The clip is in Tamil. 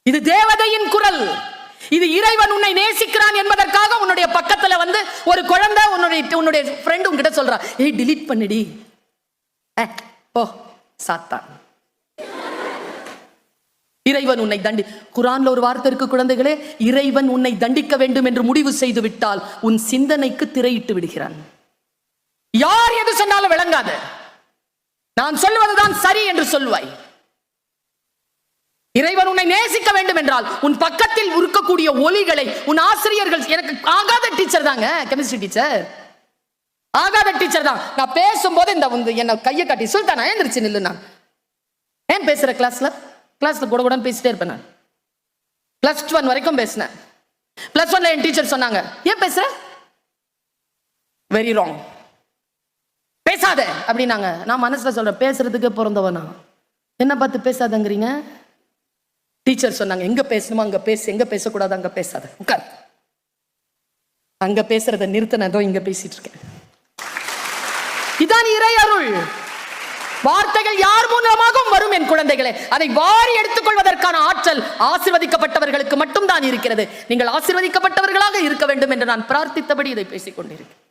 இது தேவதையின் குரல். இது இறைவன் உன்னை நேசிக்கிறான் என்பதற்காக உன்னுடைய பக்கத்துல வந்து ஒரு குழந்தை உன்னுடைய ஃப்ரெண்ட் உன்கிட்ட சொல்றா, ஏய் டிலீட் பண்ணிடி, ஓ சாத்தான். இறைவன் உன்னை குர்ஆன்ல ஒரு வார்த்தை இருக்கு குழந்தைகளே, இறைவன் உன்னை தண்டிக்க வேண்டும் என்று முடிவு செய்து விட்டால் உன் சிந்தனைக்கு திரையிட்டு விடுகிறான். யார் எது சொன்னாலும் விளங்காது, நான் சொல்வதுதான் சரி என்று சொல்வாய். இறைவன் உன்னை நேசிக்க வேண்டும் என்றால் உன் பக்கத்தில் இருக்கக்கூடிய ஒலிகளை உன் ஆசிரியர்கள், எனக்கு ஆகாத டீச்சர் தாங்க, கெமிஸ்ட்ரி டீச்சர் ஆகாத டீச்சர் தான். நான் பேசும்போது இந்த என்ன கையை காட்டி சுல்தானா எழுந்திருச்சு நில்லு, நான் ஏன் பேசுற கிளாஸ்ல கூட கூட பேசிட்டே இருப்பேன். நான் +1 வரைக்கும் பேசினேன். +1 என் டீச்சர் சொன்னாங்க, ஏன் பேசுற, வெரி ராங், பேசாத அப்படின்னாங்க. நான் மனசுல சொல்றேன், பேசுறதுக்கு பிறந்தவனா, என்ன பார்த்து பேசாதங்கிறீங்க? டீச்சர் சொன்னாங்க, எங்க பேசணுமோ அங்க பேசு, எங்க பேசக்கூடாது அங்க பேசாத, உட்கார். அங்க பேசுறத நிறுத்தினதோ இங்க பேசிட்டு இருக்கேன். இதான் இறை அருள். வார்த்தைகள் யார் மூலமாகவும் வரும் என் குழந்தைகளே, அதை வாரி எடுத்துக்கொள்வதற்கான ஆற்றல் ஆசீர்வதிக்கப்பட்டவர்களுக்கு மட்டும் தான் இருக்கிறது. நீங்கள் ஆசீர்வதிக்கப்பட்டவர்களாக இருக்க வேண்டும் என்று நான் பிரார்த்தித்தபடி இதை பேசிக் கொண்டிருக்கிறேன்.